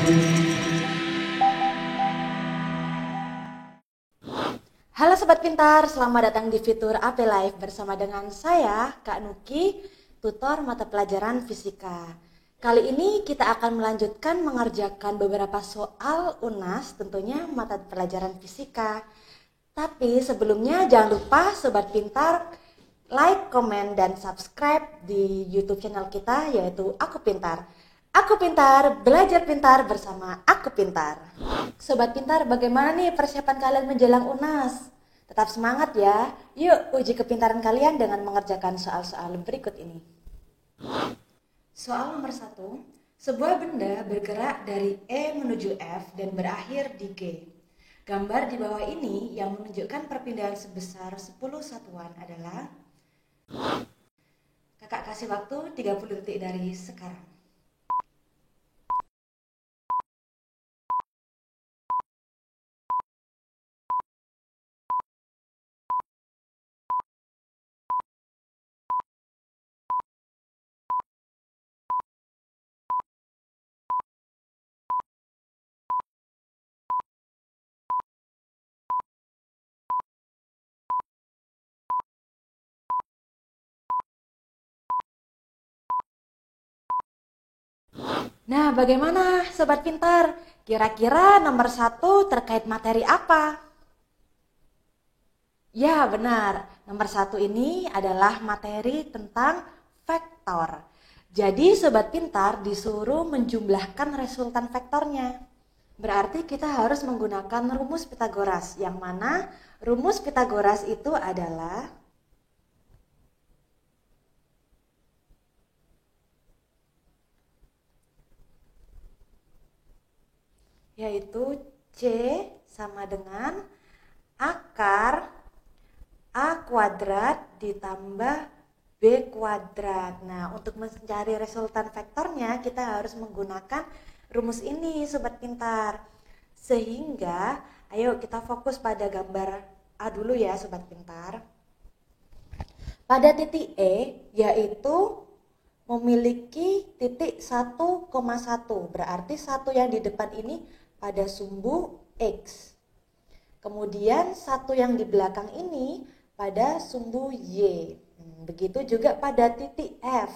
Halo Sobat Pintar, selamat datang di fitur AP Live bersama dengan saya, Kak Nuki, tutor mata pelajaran fisika. Kali ini kita akan melanjutkan mengerjakan beberapa soal UNAS, tentunya mata pelajaran fisika. Tapi sebelumnya jangan lupa Sobat Pintar like, komen, dan subscribe di YouTube channel kita yaitu Aku Pintar. Aku Pintar, belajar pintar bersama Aku Pintar. Sobat Pintar, bagaimana nih persiapan kalian menjelang UNAS? Tetap semangat ya. Yuk uji kepintaran kalian dengan mengerjakan soal-soal berikut ini. Soal nomor 1. Sebuah benda bergerak dari E menuju F dan berakhir di G. Gambar di bawah ini yang menunjukkan perpindahan sebesar 10 satuan adalah... Kakak kasih waktu 30 detik dari sekarang. Nah, bagaimana Sobat Pintar? Kira-kira nomor 1 terkait materi apa? Ya, benar. Nomor 1 ini adalah materi tentang vektor. Jadi, Sobat Pintar disuruh menjumlahkan resultan vektornya. Berarti kita harus menggunakan rumus Pitagoras, yang mana rumus Pitagoras itu adalah yaitu C sama dengan akar A kuadrat ditambah B kuadrat. Nah, untuk mencari resultan vektornya kita harus menggunakan rumus ini Sobat Pintar. Sehingga, ayo kita fokus pada gambar A dulu ya Sobat Pintar. Pada titik E, yaitu memiliki titik 1,1. Berarti 1 yang di depan ini pada sumbu X. Kemudian 1 yang di belakang ini pada sumbu Y. Begitu juga pada titik F.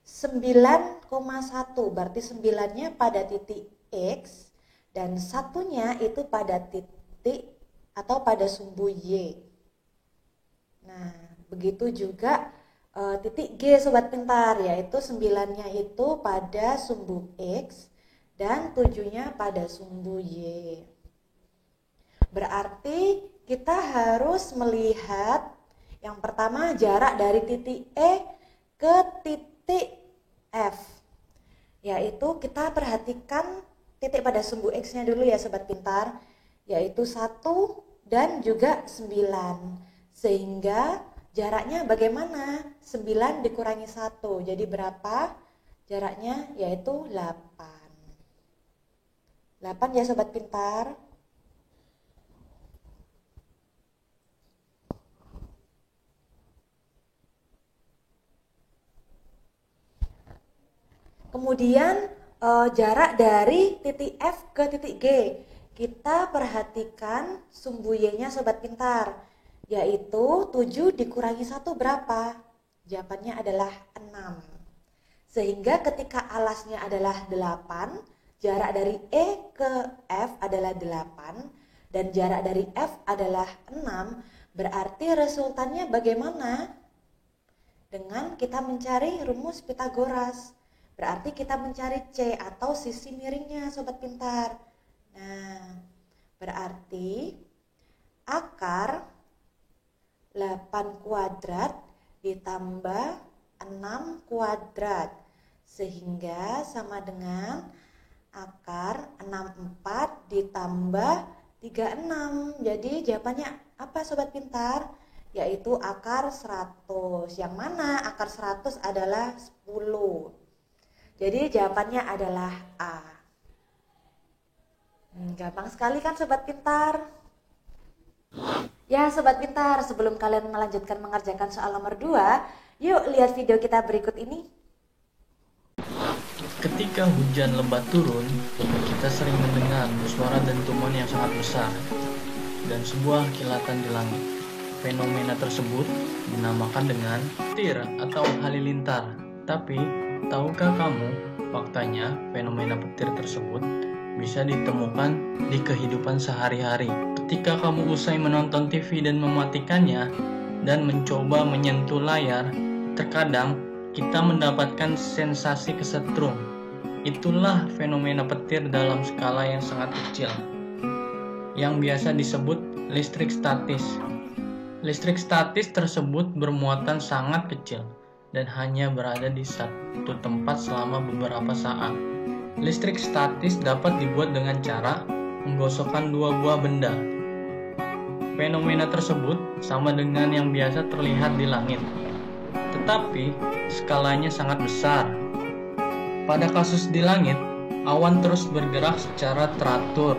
9,1 berarti 9-nya pada titik X dan 1-nya itu pada titik atau pada sumbu Y. Nah, begitu juga titik G Sobat Pintar, yaitu 9-nya itu pada sumbu X dan 7-nya pada sumbu Y. Berarti kita harus melihat yang pertama jarak dari titik E ke titik F. Yaitu kita perhatikan titik pada sumbu X-nya dulu ya Sobat Pintar, yaitu 1 dan juga 9. Sehingga jaraknya bagaimana? 9 dikurangi 1. Jadi berapa? Jaraknya yaitu 8. 8 ya Sobat Pintar. Kemudian jarak dari titik F ke titik G. Kita perhatikan sumbu Y-nya Sobat Pintar, yaitu 7 dikurangi 1 berapa? Jawabannya adalah 6. Sehingga ketika alasnya adalah 8, jarak dari E ke F adalah 8, dan jarak dari F adalah 6, berarti resultannya bagaimana? Dengan kita mencari rumus Pitagoras. Berarti kita mencari C atau sisi miringnya Sobat Pintar. Nah, berarti akar 8 kuadrat ditambah 6 kuadrat. Sehingga sama dengan akar 64 ditambah 36. Jadi jawabannya apa Sobat Pintar? Yaitu akar 100. Yang mana akar 100 adalah 10. Jadi jawabannya adalah A. Gampang sekali kan Sobat Pintar? Ya Sobat Pintar, sebelum kalian melanjutkan mengerjakan soal nomor 2, yuk lihat video kita berikut ini. Ketika hujan lebat turun, kita sering mendengar suara dentuman yang sangat besar dan sebuah kilatan di langit. Fenomena tersebut dinamakan dengan petir atau halilintar. Tapi, tahukah kamu, faktanya fenomena petir tersebut bisa ditemukan di kehidupan sehari-hari. Ketika kamu usai menonton TV dan mematikannya dan mencoba menyentuh layar, terkadang kita mendapatkan sensasi kesetrum. Itulah fenomena petir dalam skala yang sangat kecil, yang biasa disebut listrik statis. Listrik statis tersebut bermuatan sangat kecil dan hanya berada di satu tempat selama beberapa saat. Listrik statis dapat dibuat dengan cara menggosokkan dua buah benda. Fenomena tersebut sama dengan yang biasa terlihat di langit, tetapi skalanya sangat besar. Pada kasus di langit, awan terus bergerak secara teratur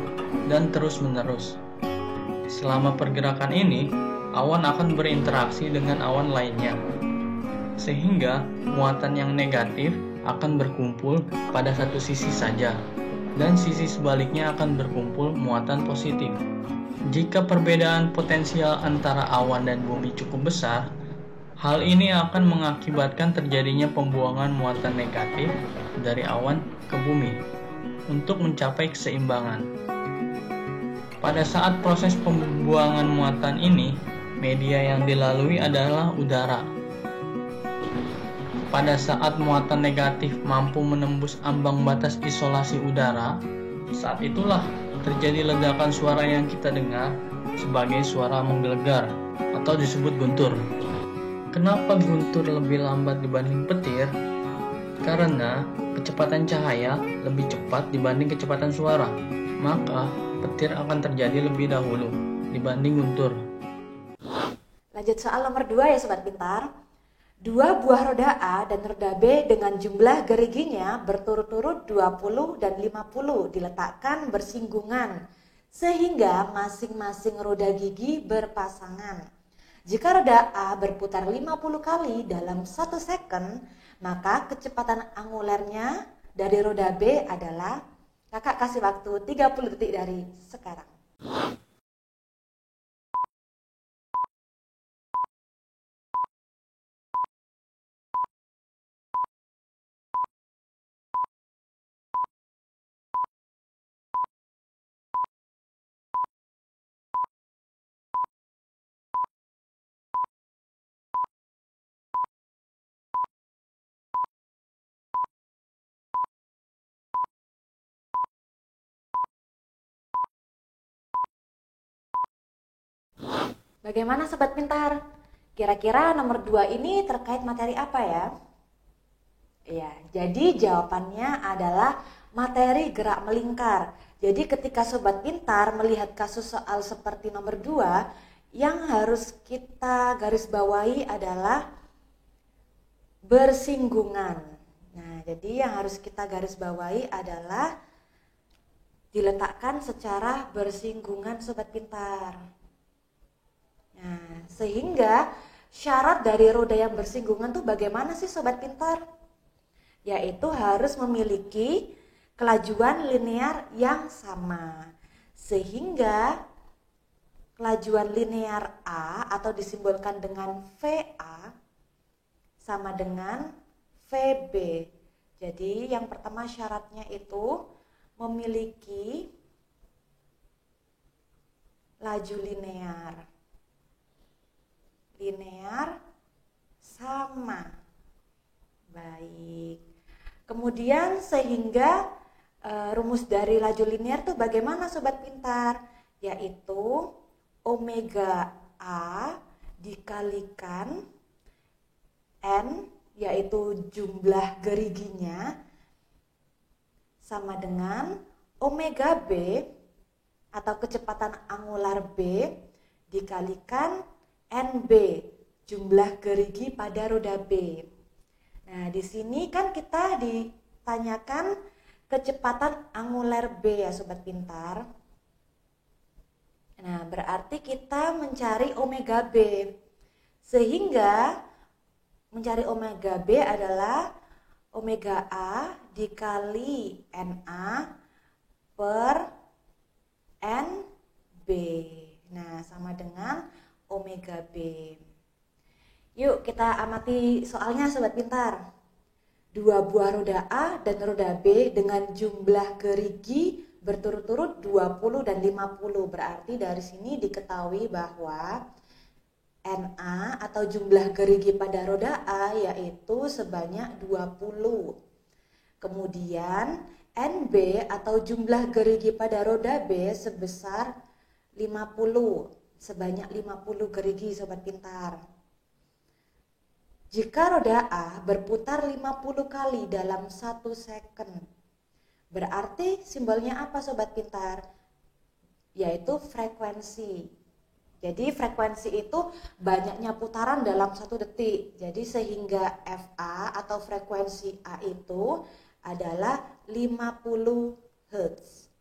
dan terus-menerus. Selama pergerakan ini, awan akan berinteraksi dengan awan lainnya, sehingga muatan yang negatif akan berkumpul pada satu sisi saja, dan sisi sebaliknya akan berkumpul muatan positif. Jika perbedaan potensial antara awan dan bumi cukup besar, hal ini akan mengakibatkan terjadinya pembuangan muatan negatif dari awan ke bumi untuk mencapai keseimbangan. Pada saat proses pembuangan muatan ini, media yang dilalui adalah udara. Pada saat muatan negatif mampu menembus ambang batas isolasi udara, saat itulah terjadi ledakan suara yang kita dengar sebagai suara menggelegar atau disebut guntur. Kenapa guntur lebih lambat dibanding petir? Karena kecepatan cahaya lebih cepat dibanding kecepatan suara, maka petir akan terjadi lebih dahulu dibanding guntur. Lanjut soal nomor 2 ya Sobat Pintar. Dua buah roda A dan roda B dengan jumlah geriginya berturut-turut 20 dan 50 diletakkan bersinggungan sehingga masing-masing roda gigi berpasangan. Jika roda A berputar 50 kali dalam 1 second, maka kecepatan angulernya dari roda B adalah, kakak kasih waktu 30 detik dari sekarang. Bagaimana Sobat Pintar? Kira-kira nomor 2 ini terkait materi apa ya? Ya, jadi jawabannya adalah materi gerak melingkar. Jadi ketika Sobat Pintar melihat kasus soal seperti nomor 2, yang harus kita garis bawahi adalah bersinggungan. Nah, jadi yang harus kita garis bawahi adalah diletakkan secara bersinggungan Sobat Pintar. Nah, sehingga syarat dari roda yang bersinggungan tuh bagaimana sih Sobat Pintar? Yaitu harus memiliki kelajuan linear yang sama. Sehingga kelajuan linear A atau disimbolkan dengan VA sama dengan VB. Jadi yang pertama syaratnya itu memiliki laju linear sama. Baik. Kemudian sehingga rumus dari laju linear itu bagaimana Sobat Pintar? Yaitu omega A dikalikan N, yaitu jumlah geriginya, sama dengan omega B atau kecepatan angular B dikalikan NB, jumlah gerigi pada roda B. Nah, di sini kan kita ditanyakan kecepatan angular B ya Sobat Pintar. Nah, berarti kita mencari omega B. Sehingga mencari omega B adalah omega A dikali NA per NB. Nah, sama dengan omega B. Yuk kita amati soalnya sobat pintar. Dua buah roda A dan roda B dengan jumlah gerigi berturut-turut 20 dan 50. Berarti dari sini diketahui bahwa NA atau jumlah gerigi pada roda A yaitu sebanyak 20. Kemudian NB atau jumlah gerigi pada roda B sebesar 50. Sebanyak 50 gerigi sobat pintar. Jika roda A berputar 50 kali dalam 1 second, berarti simbolnya apa sobat pintar? Yaitu frekuensi. Jadi frekuensi itu banyaknya putaran dalam 1 detik. Jadi sehingga FA atau frekuensi A itu adalah 50 Hz.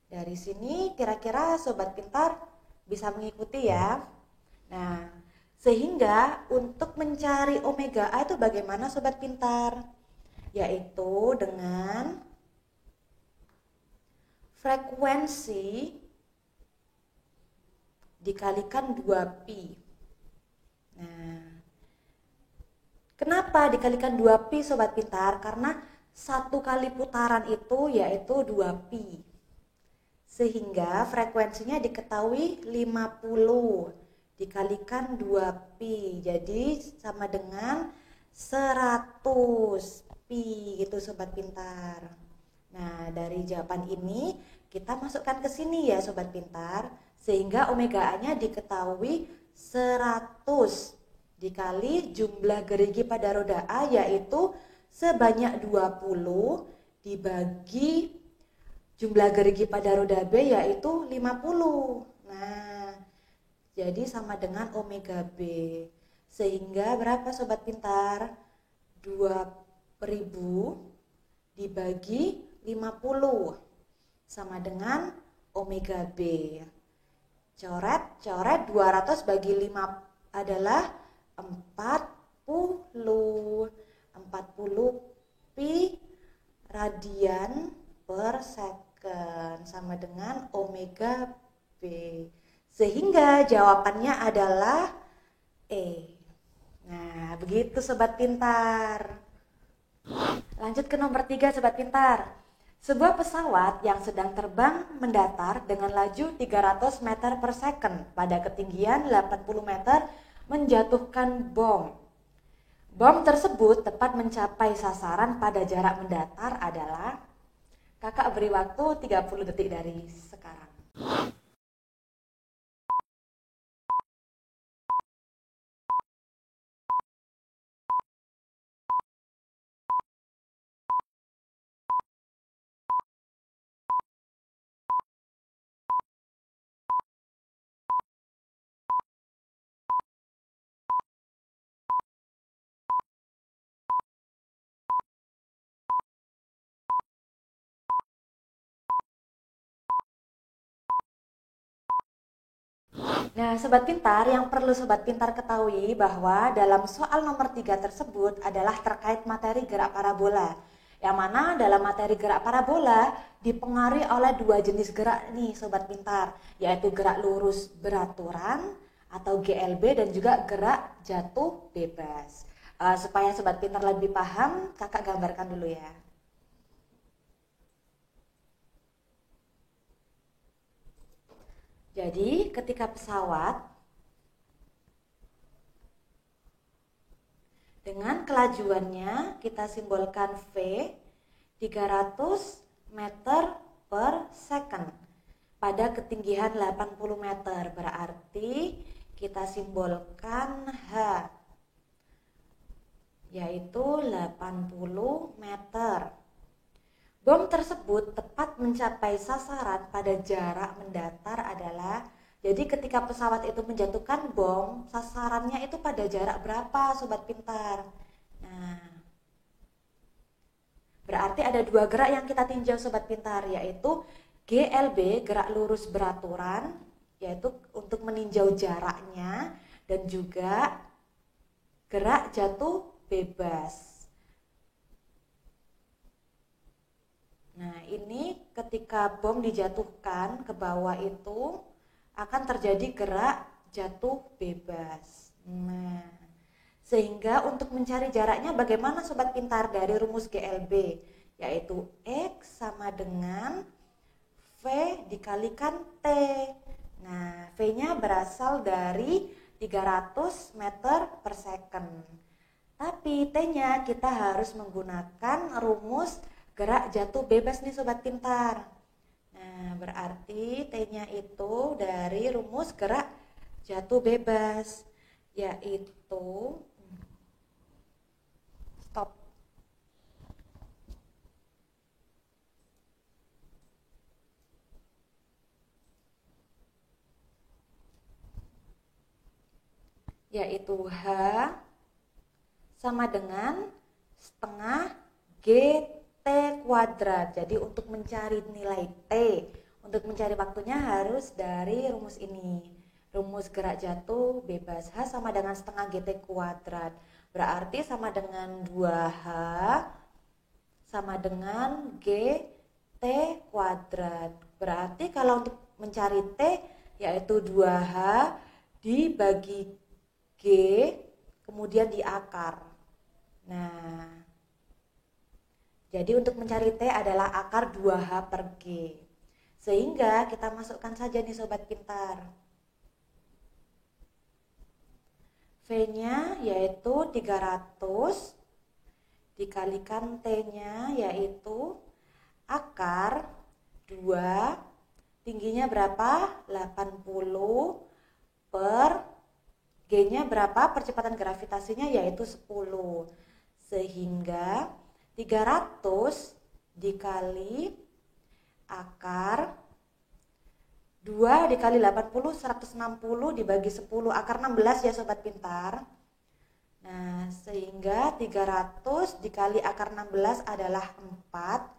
Dari sini kira-kira sobat pintar bisa mengikuti ya. Nah, sehingga untuk mencari omega A itu bagaimana sobat pintar? Yaitu dengan frekuensi dikalikan 2pi. Nah, kenapa dikalikan 2pi sobat pintar? Karena satu kali putaran itu yaitu 2pi. Sehingga frekuensinya diketahui 50 dikalikan 2pi, jadi sama dengan 100 pi gitu sobat pintar. Nah, dari jawaban ini kita masukkan ke sini ya sobat pintar, sehingga omega A-nya diketahui 100 dikali jumlah gerigi pada roda A yaitu sebanyak 20 dibagi jumlah gerigi pada roda B yaitu 50. Nah, jadi sama dengan omega B. Sehingga berapa sobat pintar? 2000 dibagi 50 sama dengan omega B. Coret 200 bagi 5 adalah 40. 40 pi radian per second sama dengan omega B. Sehingga jawabannya adalah E. Nah, begitu sobat pintar. Lanjut ke nomor 3 sobat pintar. Sebuah pesawat yang sedang terbang mendatar dengan laju 300 meter per second pada ketinggian 80 meter menjatuhkan bom. Bom tersebut tepat mencapai sasaran pada jarak mendatar adalah, kakak beri waktu 30 detik dari sekarang. Nah, sobat pintar, yang perlu sobat pintar ketahui bahwa dalam soal nomor 3 tersebut adalah terkait materi gerak parabola. Yang mana dalam materi gerak parabola dipengaruhi oleh 2 jenis gerak nih sobat pintar, yaitu gerak lurus beraturan atau GLB dan juga gerak jatuh bebas. Supaya sobat pintar lebih paham, kakak gambarkan dulu ya. Jadi ketika pesawat dengan kelajuannya kita simbolkan V 300 meter per second pada ketinggian 80 meter, berarti kita simbolkan H yaitu 80 meter. Bom tersebut tepat mencapai sasaran pada jarak mendatar adalah, jadi ketika pesawat itu menjatuhkan bom, sasarannya itu pada jarak berapa sobat pintar? Nah, berarti ada 2 gerak yang kita tinjau sobat pintar, yaitu GLB, gerak lurus beraturan, yaitu untuk meninjau jaraknya, dan juga gerak jatuh bebas. ini ketika bom dijatuhkan ke bawah itu akan terjadi gerak jatuh bebas. Nah, sehingga untuk mencari jaraknya bagaimana sobat pintar dari rumus GLB, yaitu X sama dengan V dikalikan T. Nah, V-nya berasal dari 300 meter per second. Tapi T-nya kita harus menggunakan rumus gerak jatuh bebas nih sobat pintar. Nah, berarti T-nya itu dari rumus gerak jatuh bebas, yaitu stop. Yaitu H sama dengan setengah GT kuadrat. Jadi untuk mencari nilai T, untuk mencari waktunya harus dari rumus ini. Rumus gerak jatuh bebas H sama dengan setengah GT kuadrat. Berarti sama dengan 2H sama dengan GT kuadrat. Berarti kalau untuk mencari T yaitu 2H dibagi G kemudian diakar. Nah, jadi untuk mencari T adalah akar 2H per G. Sehingga kita masukkan saja nih sobat pintar. V-nya yaitu 300 dikalikan T-nya yaitu akar 2, tingginya berapa? 80 per G-nya berapa? Percepatan gravitasinya yaitu 10. Sehingga 300 dikali akar 2 dikali 80, 160 dibagi 10, akar 16 ya sobat pintar. Nah, sehingga 300 dikali akar 16 adalah 4.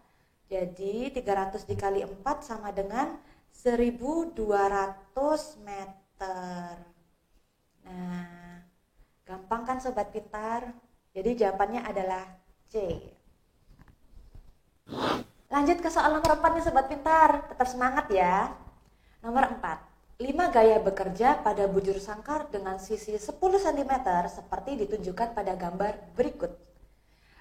Jadi 300 dikali 4 sama dengan 1200 meter. Nah, gampang kan sobat pintar? Jadi jawabannya adalah C. Lanjut ke soal nomor 4 nih sobat pintar. Tetap semangat ya. Nomor 4. 5 gaya bekerja pada bujur sangkar dengan sisi 10 cm seperti ditunjukkan pada gambar berikut.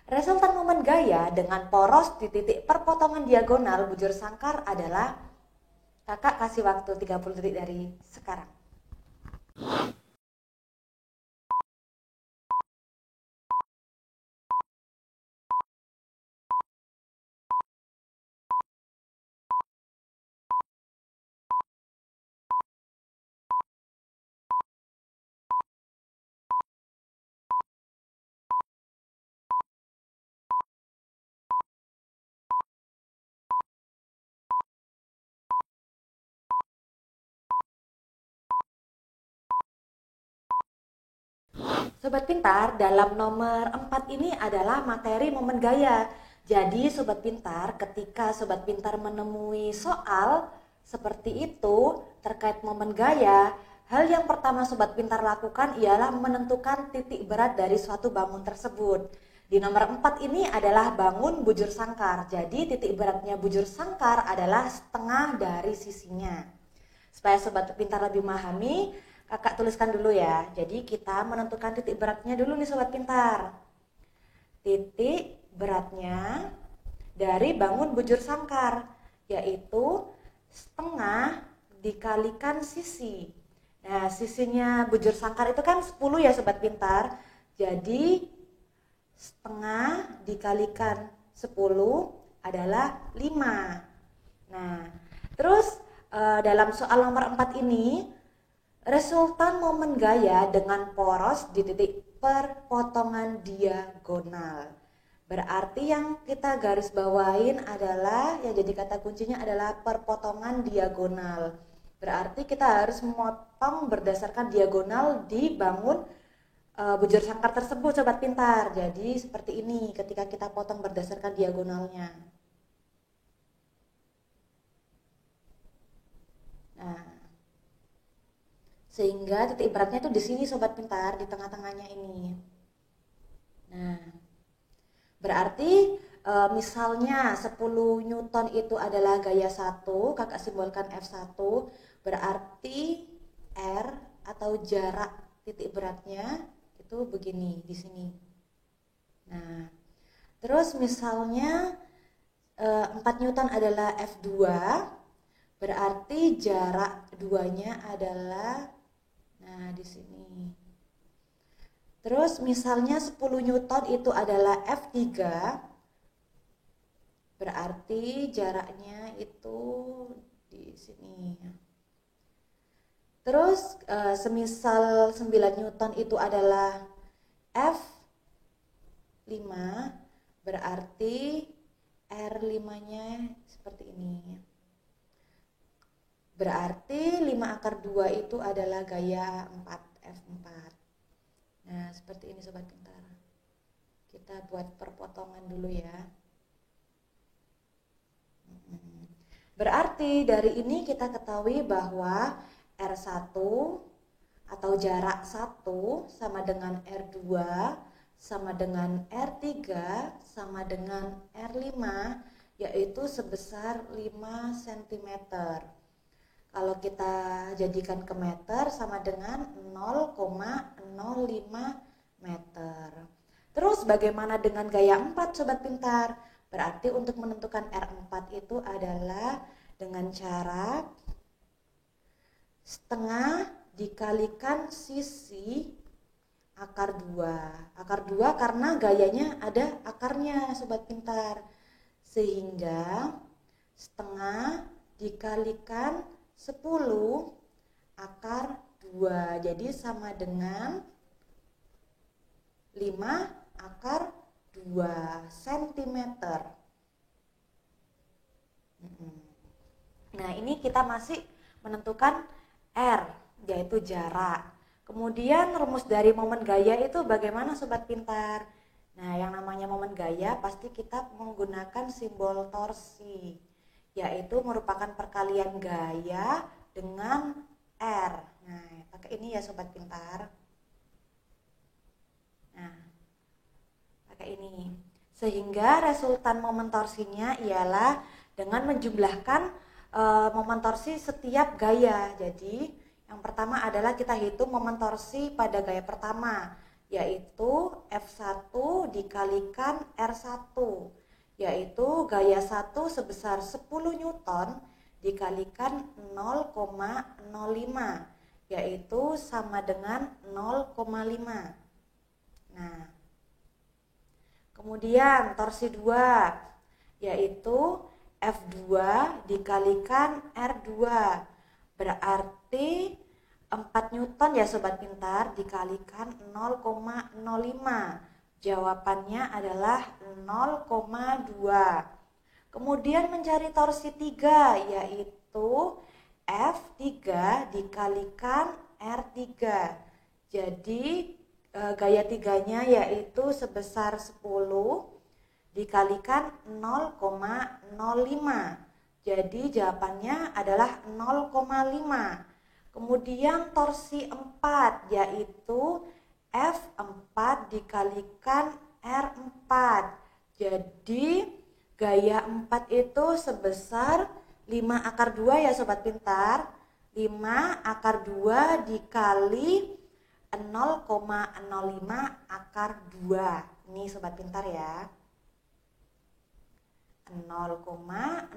Resultan momen gaya dengan poros di titik perpotongan diagonal bujur sangkar adalah, kakak kasih waktu 30 detik dari sekarang. Sobat pintar, dalam nomor 4 ini adalah materi momen gaya. Jadi sobat pintar, ketika sobat pintar menemui soal seperti itu terkait momen gaya, hal yang pertama sobat pintar lakukan ialah menentukan titik berat dari suatu bangun tersebut. Di nomor 4 ini adalah bangun bujur sangkar. Jadi titik beratnya bujur sangkar adalah setengah dari sisinya. Supaya sobat pintar lebih memahami, kakak tuliskan dulu ya. Jadi kita menentukan titik beratnya dulu nih sobat pintar. Titik beratnya dari bangun bujur sangkar yaitu setengah dikalikan sisi. Nah, sisinya bujur sangkar itu kan 10 ya sobat pintar. Jadi setengah dikalikan 10 adalah 5. Nah, terus dalam soal nomor 4 ini resultan momen gaya dengan poros di titik perpotongan diagonal. Berarti yang kita garis bawain adalah, yang jadi kata kuncinya adalah perpotongan diagonal. Berarti kita harus memotong berdasarkan diagonal di bangun bujur sangkar tersebut sobat pintar. Jadi seperti ini ketika kita potong berdasarkan diagonalnya. Nah, sehingga titik beratnya itu di sini sobat pintar, di tengah-tengahnya ini. Nah, berarti misalnya 10 Newton itu adalah gaya 1, kakak simbolkan F1, berarti R atau jarak titik beratnya itu begini di sini. Nah, terus misalnya 4 Newton adalah F2, berarti jarak 2-nya adalah di sini. Terus misalnya 10 Newton itu adalah F3, berarti jaraknya itu di sini. Terus semisal 9 Newton itu adalah F5, berarti R5-nya seperti ini. Berarti 5/2 itu adalah gaya 4, F4. Nah, seperti ini sobat pintar. Kita buat perpotongan dulu ya. Berarti dari ini kita ketahui bahwa R1 atau jarak 1 sama dengan R2 sama dengan R3 sama dengan R5, yaitu sebesar 5 cm. Kalau kita jadikan ke meter sama dengan 0,05 meter. Terus bagaimana dengan gaya 4 sobat pintar? Berarti untuk menentukan R4 itu adalah dengan cara setengah dikalikan sisi akar 2. Akar 2 karena gayanya ada akarnya sobat pintar. Sehingga setengah dikalikan 10 akar 2. Jadi sama dengan 5 akar 2 cm. Nah, ini kita masih menentukan R, yaitu jarak. Kemudian rumus dari momen gaya itu bagaimana sobat pintar? Nah, yang namanya momen gaya pasti kita menggunakan simbol torsi, yaitu merupakan perkalian gaya dengan R. Nah, pakai ini ya sobat pintar. Nah, pakai ini. Sehingga resultan momen torsinya ialah dengan menjumlahkan momen torsi setiap gaya. Jadi yang pertama adalah kita hitung momen torsi pada gaya pertama, yaitu F1 dikalikan R1, yaitu gaya 1 sebesar 10 Newton dikalikan 0,05, yaitu sama dengan 0,5. Nah, kemudian torsi 2, yaitu F2 dikalikan R2, berarti 4 Newton ya sobat pintar dikalikan 0,05. Jawabannya adalah 0,2. Kemudian mencari torsi 3, yaitu F3 dikalikan R3. Jadi gaya 3-nya yaitu sebesar 10 dikalikan 0,05. Jadi jawabannya adalah 0,5. Kemudian torsi 4 yaitu F4 dikalikan R4. Jadi gaya 4 itu sebesar 5 akar 2 ya sobat pintar. 5 akar 2 dikali 0,05 akar 2. Ini sobat pintar ya. 0,05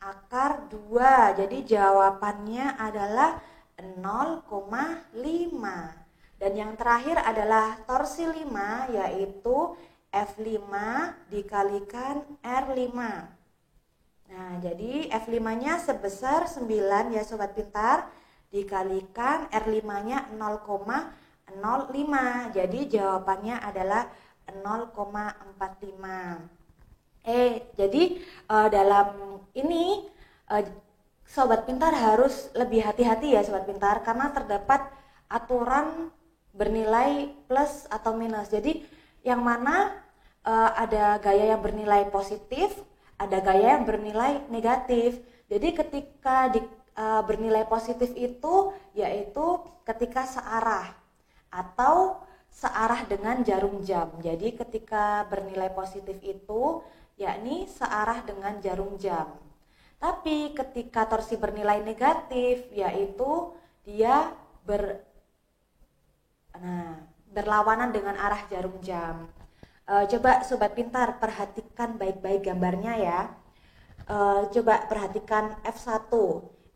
akar 2. Jadi jawabannya adalah 0,5. Dan yang terakhir adalah torsi 5, yaitu F5 dikalikan R5. Nah, jadi F5-nya sebesar 9 ya sobat pintar, dikalikan R5-nya 0,05. Jadi jawabannya adalah 0,45. Jadi dalam ini sobat pintar harus lebih hati-hati ya sobat pintar, karena terdapat aturan bernilai plus atau minus. Jadi yang mana ada gaya yang bernilai positif, ada gaya yang bernilai negatif. Jadi ketika bernilai positif itu yaitu ketika searah atau searah dengan jarum jam. Jadi ketika bernilai positif itu yakni searah dengan jarum jam. Tapi ketika torsi bernilai negatif yaitu dia berlawanan dengan arah jarum jam. Coba sobat pintar perhatikan baik-baik gambarnya ya. Coba perhatikan F1.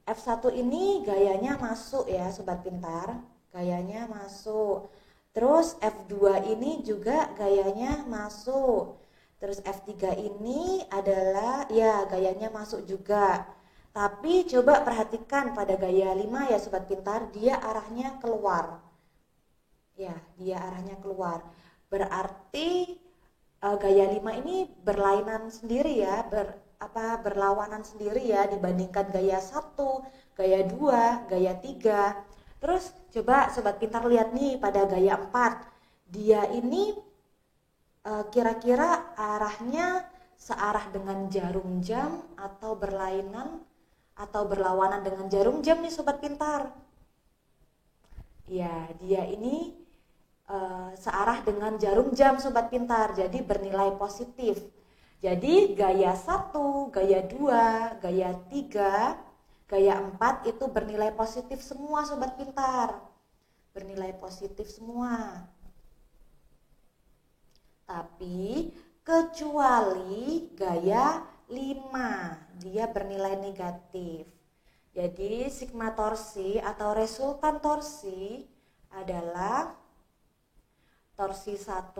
F1 ini gayanya masuk ya sobat pintar, gayanya masuk. Terus F2 ini juga gayanya masuk. Terus F3 ini adalah ya gayanya masuk juga. Tapi coba perhatikan pada gaya 5 ya sobat pintar, dia arahnya keluar. Ya, dia arahnya keluar. Berarti gaya 5 ini berlainan sendiri ya, berlawanan sendiri ya dibandingkan gaya 1, gaya 2, gaya 3. Terus coba sobat pintar lihat nih pada gaya 4. Dia ini kira-kira arahnya searah dengan jarum jam atau berlainan atau berlawanan dengan jarum jam nih sobat pintar. Ya, dia ini searah dengan jarum jam sobat pintar, jadi bernilai positif. Jadi gaya 1, gaya 2, gaya 3, gaya 4 itu bernilai positif semua sobat pintar. Bernilai positif semua. Tapi kecuali gaya 5, dia bernilai negatif. Jadi sigma torsi atau resultan torsi adalah torsi 1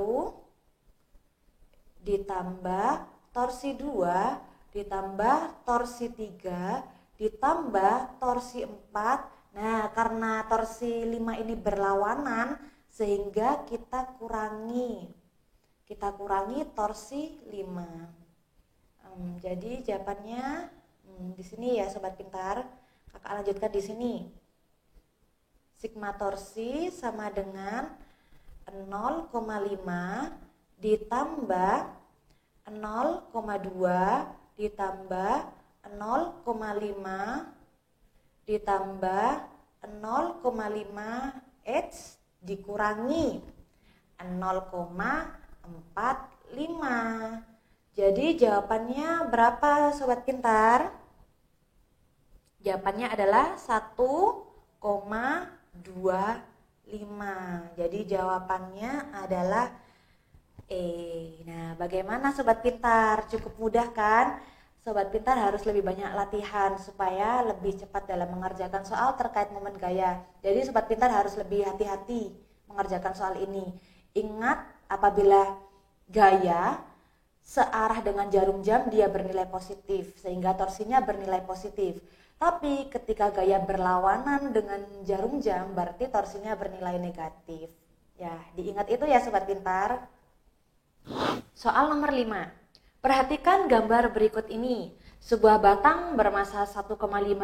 ditambah torsi 2 ditambah torsi 3 ditambah torsi 4. Nah, karena torsi 5 ini berlawanan sehingga kita kurangi torsi 5. Jadi jawabannya di sini ya sobat pintar. Kakak lanjutkan di sini. Sigma torsi sama dengan 0,5 ditambah 0,2 ditambah 0,5 ditambah 0,5 H dikurangi 0,45. Jadi jawabannya berapa sobat pintar? Jawabannya adalah 1,25. Jadi jawabannya adalah E. Nah, bagaimana sobat pintar? Cukup mudah kan? Sobat pintar harus lebih banyak latihan supaya lebih cepat dalam mengerjakan soal terkait momen gaya. Jadi sobat pintar harus lebih hati-hati mengerjakan soal ini. Ingat, apabila gaya searah dengan jarum jam dia bernilai positif sehingga torsinya bernilai positif. Tapi ketika gaya berlawanan dengan jarum jam berarti torsinya bernilai negatif. Ya, diingat itu ya sobat pintar. Soal nomor 5. Perhatikan gambar berikut ini. Sebuah batang bermassa 1,5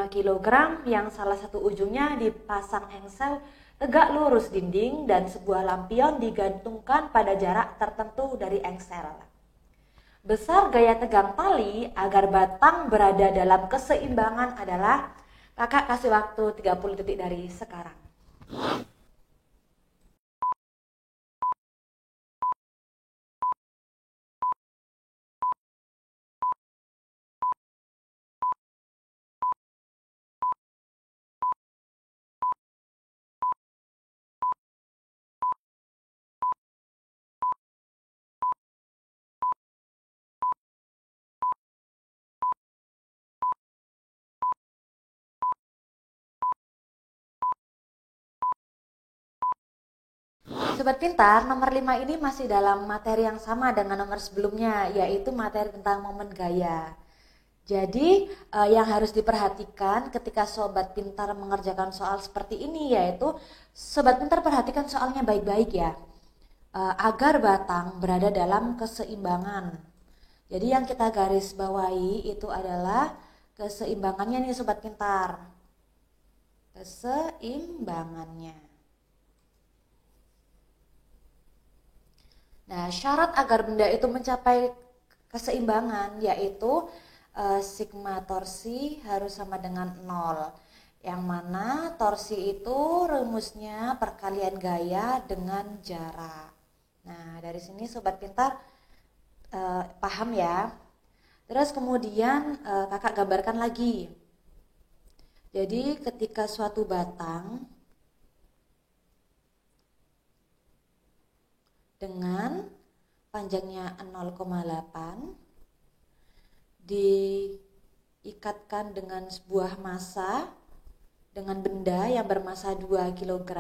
kg yang salah satu ujungnya dipasang engsel tegak lurus dinding dan sebuah lampion digantungkan pada jarak tertentu dari engsel. Besar gaya tegang tali agar batang berada dalam keseimbangan adalah, kakak kasih waktu 30 detik dari sekarang. Sobat pintar, nomor 5 ini masih dalam materi yang sama dengan nomor sebelumnya, yaitu materi tentang momen gaya. Jadi yang harus diperhatikan ketika sobat pintar mengerjakan soal seperti ini yaitu sobat pintar perhatikan soalnya baik-baik ya. Agar batang berada dalam keseimbangan. Jadi yang kita garis bawahi itu adalah keseimbangannya nih sobat pintar. Keseimbangannya. Nah, syarat agar benda itu mencapai keseimbangan yaitu sigma torsi harus sama dengan 0. Yang mana torsi itu rumusnya perkalian gaya dengan jarak. Nah, dari sini sobat pintar paham ya. Terus kemudian kakak gambarkan lagi. Jadi ketika suatu batang dengan panjangnya 0,8 diikatkan dengan sebuah massa, dengan benda yang bermassa 2 kg,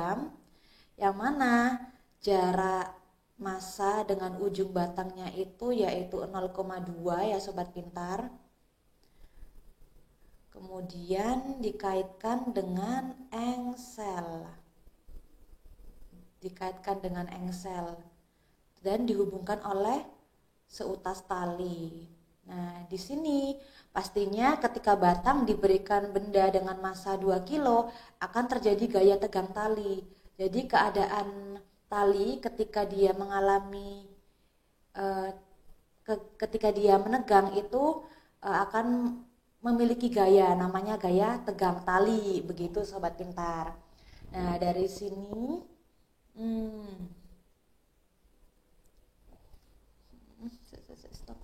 yang mana jarak massa dengan ujung batangnya itu yaitu 0,2 ya sobat pintar. Kemudian dikaitkan dengan engsel dan dihubungkan oleh seutas tali. Nah, di sini pastinya ketika batang diberikan benda dengan massa 2 kilo akan terjadi gaya tegang tali. Jadi keadaan tali ketika dia ketika dia menegang itu akan memiliki gaya, namanya gaya tegang tali, begitu sobat pintar. Nah, dari sini stop.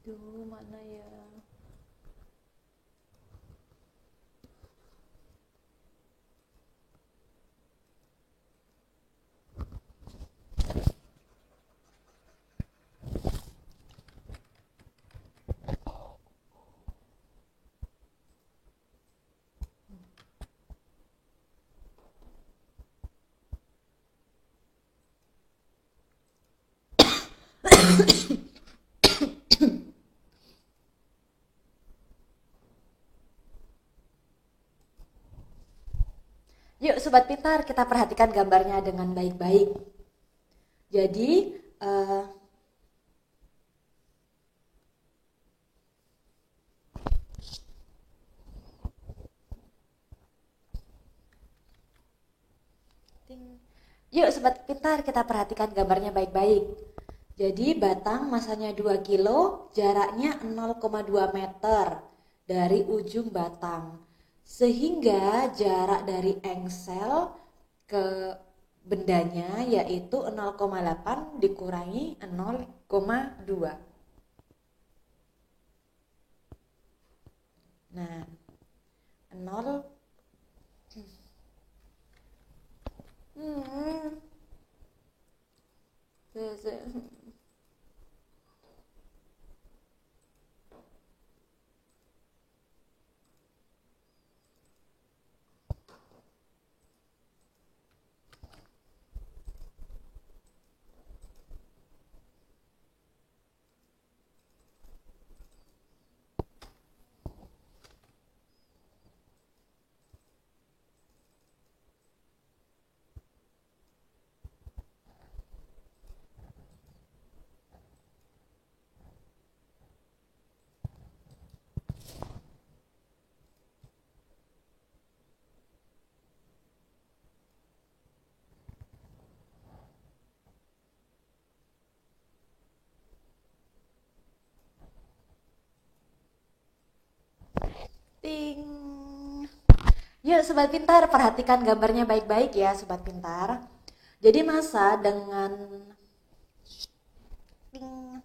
Duh, mana ya? Yuk sobat pintar, kita perhatikan gambarnya dengan baik-baik. Jadi yuk sobat pintar, kita perhatikan gambarnya baik-baik. Jadi batang massanya 2 kilo, jaraknya 0,2 meter dari ujung batang. Sehingga jarak dari engsel ke bendanya yaitu 0,8 dikurangi 0,2. Nah, 0 Hmm. Ting. Yuk Sobat Pintar, perhatikan gambarnya baik-baik ya Sobat Pintar. Jadi massa dengan Ting.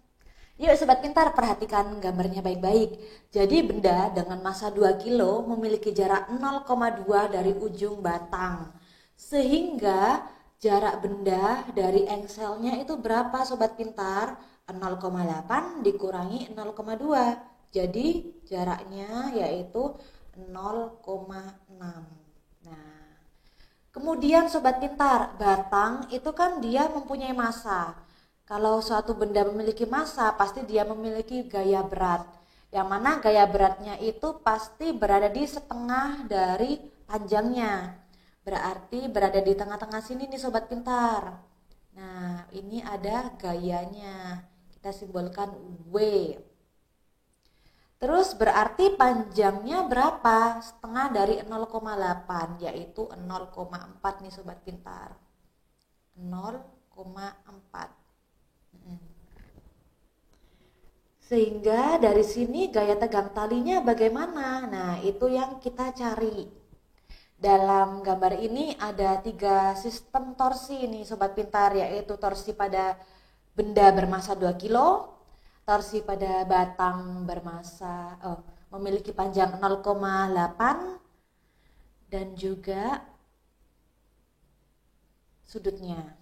Yuk Sobat Pintar, perhatikan gambarnya baik-baik. Jadi benda dengan massa 2 kilo memiliki jarak 0,2 dari ujung batang. Sehingga jarak benda dari engselnya itu berapa Sobat Pintar? 0,8 dikurangi 0,2. Jadi jaraknya yaitu 0,6. Nah, kemudian Sobat Pintar, batang itu kan dia mempunyai massa. Kalau suatu benda memiliki massa, pasti dia memiliki gaya berat. Yang mana gaya beratnya itu pasti berada di setengah dari panjangnya. Berarti berada di tengah-tengah sini nih Sobat Pintar. Nah, ini ada gayanya. Kita simbolkan W. Terus berarti panjangnya berapa? Setengah dari 0,8, yaitu 0,4 nih Sobat Pintar. 0,4. Sehingga dari sini gaya tegang talinya bagaimana? Nah, itu yang kita cari. Dalam gambar ini ada 3 sistem torsi nih Sobat Pintar, yaitu torsi pada benda bermassa 2 kilo, torsi pada batang bermassa memiliki panjang 0,8 dan juga sudutnya.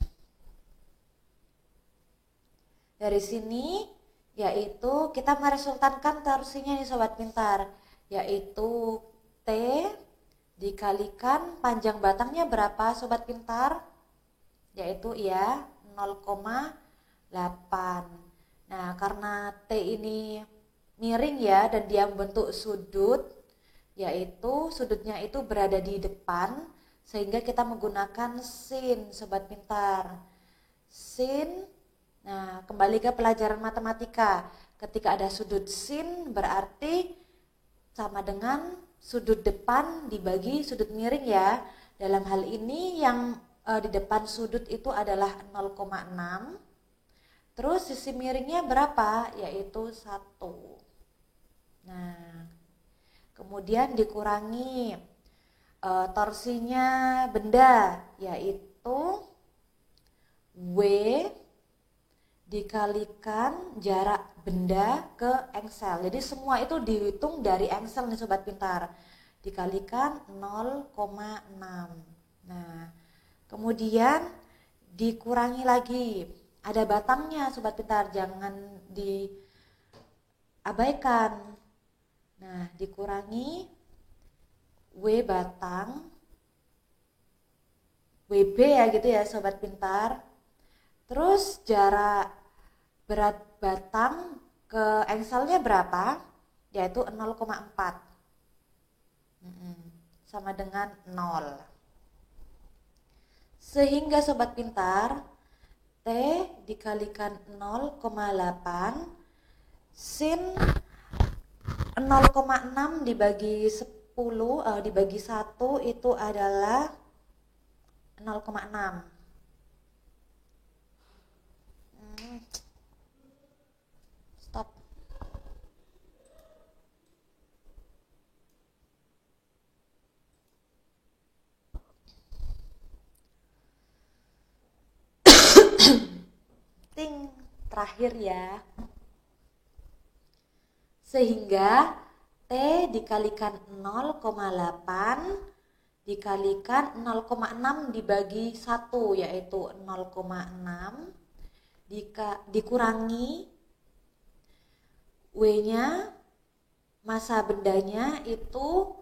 Dari sini yaitu kita meresultankan torsinya nih Sobat Pintar, yaitu T dikalikan panjang batangnya berapa Sobat Pintar? Yaitu ya 0,8. Nah, karena T ini miring ya dan dia membentuk sudut, yaitu sudutnya itu berada di depan, sehingga kita menggunakan sin Sobat Pintar. Sin. Nah, kembali ke pelajaran matematika. Ketika ada sudut sin berarti sama dengan sudut depan dibagi sudut miring ya. Dalam hal ini yang di depan sudut itu adalah 0,6. Terus sisi miringnya berapa? Yaitu 1. Nah, kemudian dikurangi torsinya benda, yaitu W dikalikan jarak benda ke engsel. Jadi semua itu dihitung dari engsel nih Sobat Pintar. Dikalikan 0,6. Nah, kemudian dikurangi lagi. Ada batangnya Sobat Pintar, jangan diabaikan. Nah, dikurangi W batang, WB ya gitu ya Sobat Pintar. Terus jarak berat batang ke engselnya berapa? Yaitu 0,4. Sama dengan 0. Sehingga Sobat Pintar, T dikalikan 0,8 sin 0,6 dibagi 10 dibagi 1 itu adalah 0,6. Stop. Ting, terakhir ya. Sehingga T dikalikan 0,8 dikalikan 0,6 dibagi 1 yaitu 0,6 dikurangi W-nya, massa bendanya itu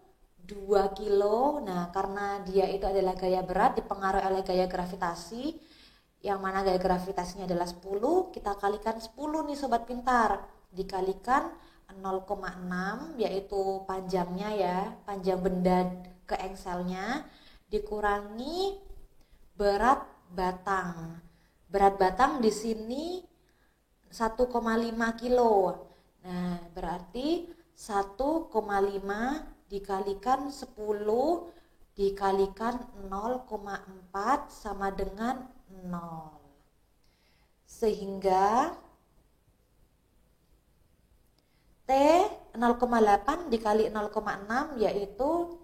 2 kilo. Nah, karena dia itu adalah gaya berat dipengaruhi oleh gaya gravitasi, yang mana gaya gravitasinya adalah 10, kita kalikan 10 nih Sobat Pintar. Dikalikan 0,6 yaitu panjangnya ya, panjang benda ke engselnya, dikurangi berat batang. Berat batang di sini 1,5 kilo. Nah, berarti 1,5 dikalikan 10 dikalikan 0,4 sama dengan 0. Sehingga T 0,8 dikali 0,6 yaitu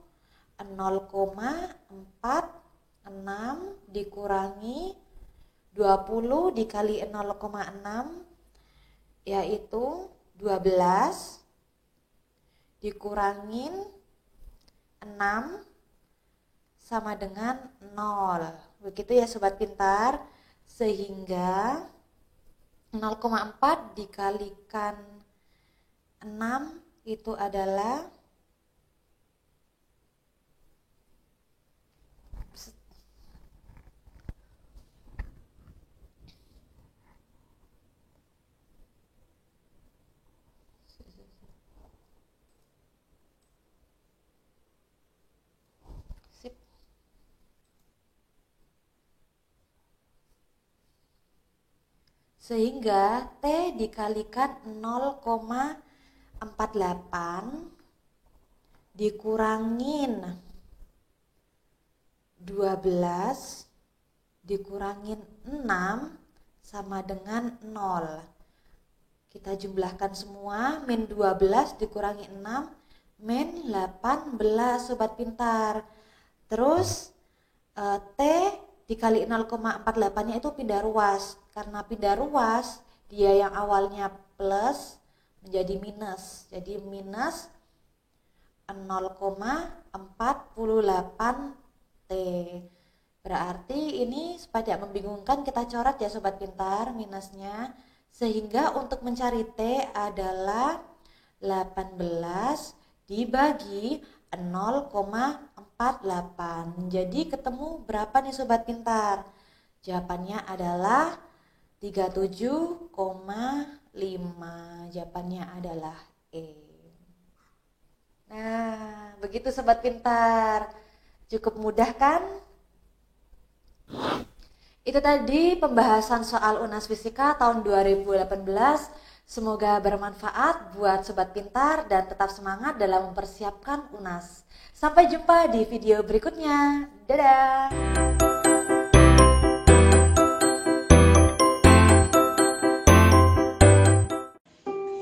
0,46 dikurangi 20 dikali 0,6 yaitu 12 dikurangin 6 sama dengan 0. Begitu ya sobat pintar. Sehingga 0,4 dikalikan 6 itu adalah sehingga T dikalikan 0,48 dikurangin 12 dikurangin 6 sama dengan 0. Kita jumlahkan semua, min 12 dikurangi 6 min 18 sobat pintar. Terus T dikali 0,48 nya itu pindah ruas. Karena pindah ruas, dia yang awalnya plus menjadi minus. Jadi minus 0,48T. Berarti ini supaya tidak membingungkan kita coret ya sobat pintar minusnya. Sehingga untuk mencari T adalah 18 dibagi 0,48. Jadi ketemu berapa nih sobat pintar? Jawabannya adalah 37,5. Jawabannya adalah E. Nah, begitu sobat pintar. Cukup mudah kan? Itu tadi pembahasan soal UNAS Fisika tahun 2018. Semoga bermanfaat buat sobat pintar dan tetap semangat dalam mempersiapkan UNAS. Sampai jumpa di video berikutnya. Dadah!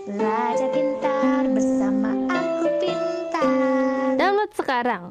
Belajar pintar bersama Aku Pintar. Download sekarang